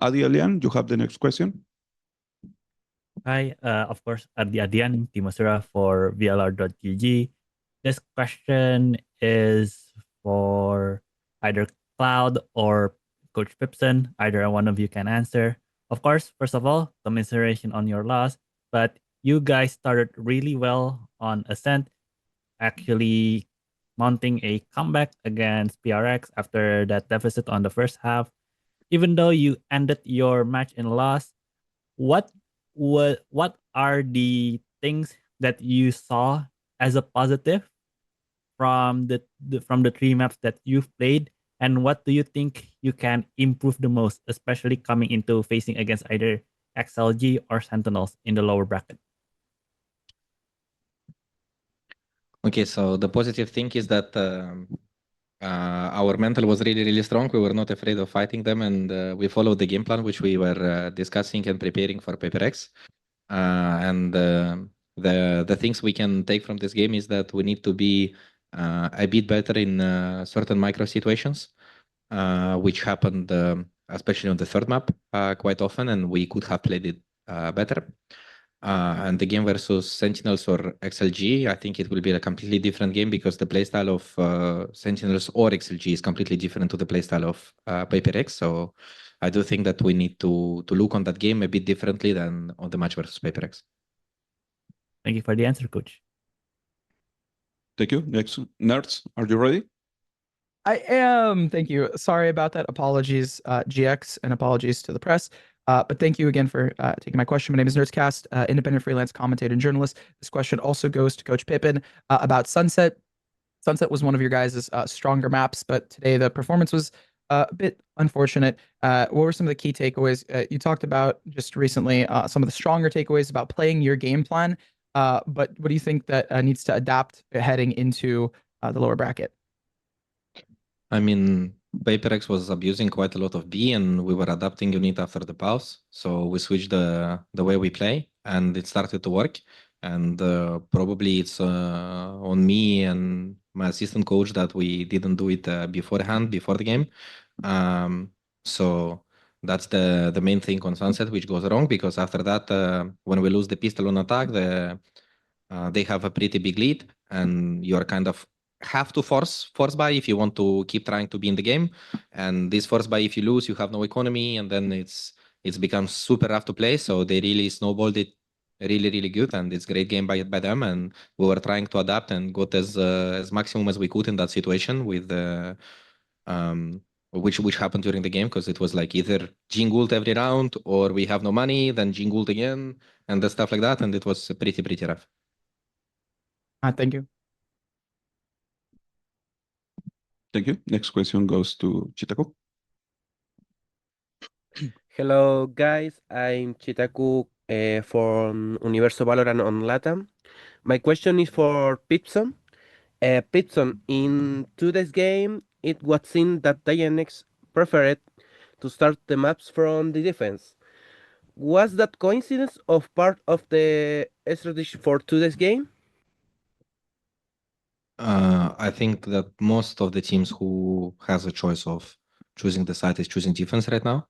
Adi Alian, you have the next question. Hi, of course, Adi Adian, Timasura for VLR.gg. This question is for either Cloud or Coach Pipson. Either one of you can answer. Of course, first of all, commiseration on your loss, but you guys started really well on Ascent, actually mounting a comeback against PRX after that deficit on the first half. Even though you ended your match in loss, what what are the things that you saw as a positive from from the three maps that you've played, and what do you think you can improve the most, especially coming into facing against either XLG or Sentinels in the lower bracket? Okay, so the positive thing is that our mental was really strong. We were not afraid of fighting them, and we followed the game plan which we were discussing and preparing for PRX. And the things we can take from this game is that we need to be a bit better in certain micro situations, which happened especially on the third map quite often, and we could have played it better. And the game versus Sentinels or XLG, I think it will be a completely different game because the playstyle of Sentinels or XLG is completely different to the playstyle of PRX. So I do think that we need to look on that game a bit differently than on the match versus PRX. Thank you for the answer, Coach. Thank you. Next, Nerds, are you ready? I am. Thank you. Sorry about that. Apologies, GX, and apologies to the press. But thank you again for taking my question. My name is Nerdscast, independent freelance commentator and journalist. This question also goes to Coach Pippin about Sunset. Sunset was one of your guys' stronger maps, but today the performance was a bit unfortunate. What were some of the key takeaways? You talked about just recently some of the stronger takeaways about playing your game plan, but what do you think that needs to adapt heading into the lower bracket? I mean, PRX was abusing quite a lot of B, and we were adapting unit after the pause. So we switched the way we play, and it started to work. And probably it's on me and my assistant coach that we didn't do it beforehand, before the game. So that's the main thing on Sunset, which goes wrong, because after that, when we lose the pistol on attack, they have a pretty big lead, and you're kind of have to force buy if you want to keep trying to be in the game. And this force buy, if you lose, you have no economy, and then it's becomes super rough to play. So they really snowballed it really good, and it's great game by them. And we were trying to adapt and got as maximum as we could in that situation with the which happened during the game, because it was like either Jingled every round or we have no money, then Jingled again, and the stuff like that, and it was pretty rough. Thank you. Thank you. Next question goes to Chitaku. Hello, guys. I'm Chitaku from Universo Valorant on LATAM. My question is for Pipson. Pipson, in today's game, it was seen that GIANTX preferred to start the maps from the defense. Was that coincidence of part of the strategy for today's game? I think that most of the teams who has a choice of choosing the side is choosing defense right now,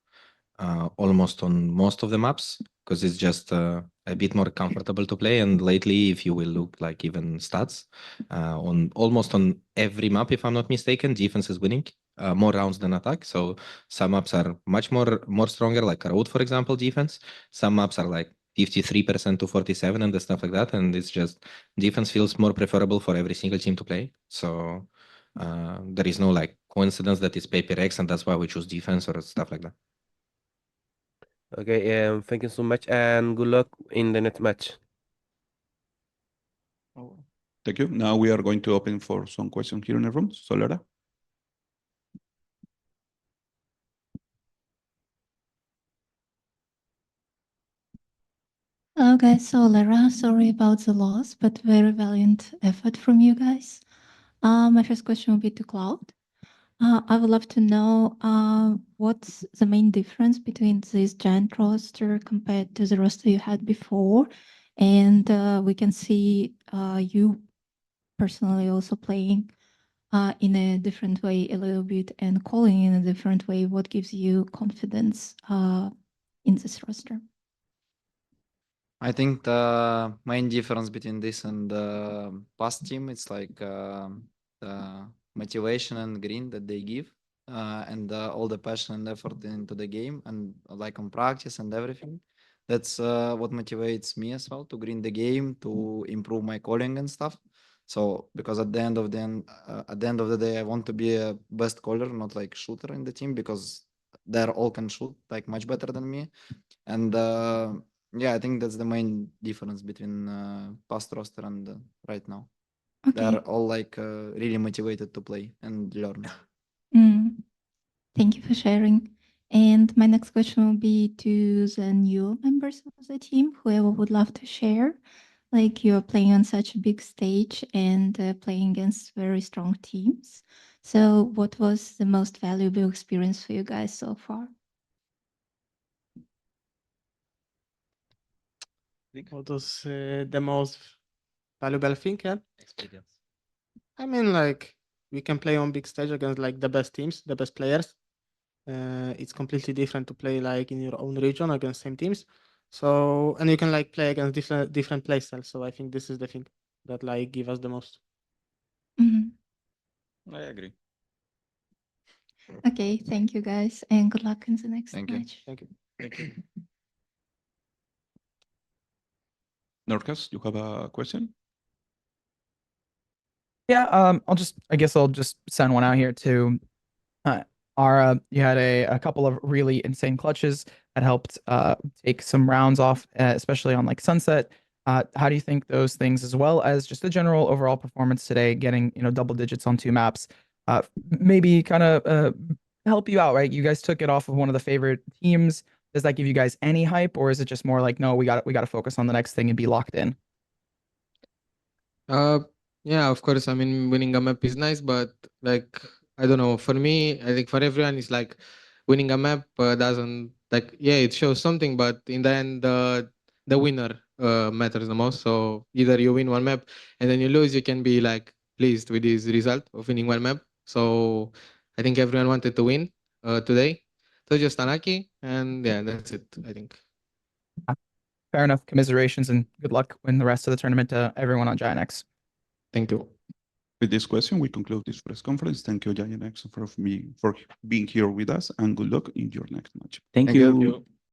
almost on most of the maps, because it's just a bit more comfortable to play. And lately, if you will look like even stats, on almost on every map, if I'm not mistaken, defense is winning more rounds than attack. So some maps are much more stronger, like Road, for example, defense. Some maps are like 53% to 47 and the stuff like that, and it's just defense feels more preferable for every single team to play. So there is no like coincidence that it's PRX and that's why we choose defense or stuff like that. Okay, thank you so much and good luck in the next match. Thank you. Now we are going to open for some questions here in the room. Solera. Hello guys, so Lara, sorry about the loss, but very valiant effort from you guys. My first question will be to Cloud. I would love to know what's the main difference between this giant roster compared to the roster you had before, and we can see you personally also playing in a different way a little bit and calling in a different way? What gives you confidence in this roster? I think the main difference between this and the past team, it's like the motivation and green that they give, and all the passion and effort into the game, and like on practice and everything. That's what motivates me as well to green the game, to improve my calling and stuff. So because at the end of the day, I want to be a best caller, not like shooter in the team, because they're all can shoot like much better than me, and yeah, I think that's the main difference between past roster and right now. Okay. They're all like really motivated to play and learn. Thank you for sharing. And my next question will be to the new members of the team, whoever would love to share. Like, you're playing on such a big stage and playing against very strong teams. So what was the most valuable experience for you guys so far? What was the most valuable thing? Yeah? Experience. I mean, like, we can play on big stage against like the best teams, the best players. It's completely different to play like in your own region against same teams. So, and you can like play against different play styles. So I think this is the thing that like give us the most. I agree. Okay, thank you guys, and good luck in the next Thank you. match. Thank you. Thank you. Norcas, you have a question? Yeah, I guess I'll just send one out here to Ara. You had a couple of really insane clutches that helped take some rounds off, especially on like Sunset. How do you think those things, as well as just the general overall performance today, getting double digits on 2 maps, maybe kind of help you out, right? You guys took it off of one of the favorite teams. Does that give you guys any hype, or is it just more like, no, we got to focus on the next thing and be locked in? Yeah, of course. I mean, winning a map is nice, but like, I don't know. For me, I think for everyone, it's like winning a map doesn't like, yeah, it shows something, but in the end, the winner matters the most. So either you win one map and then you lose, you can be like pleased with this result of winning one map. So I think everyone wanted to win today. So just unlucky, and yeah, that's it, I think. Fair enough. Commiserations and good luck in the rest of the tournament to everyone on GIANTX. Thank you. With this question, we conclude this press conference. Thank you, GIANTX, for being here with us, and good luck in your next match. Thank Thank you. you.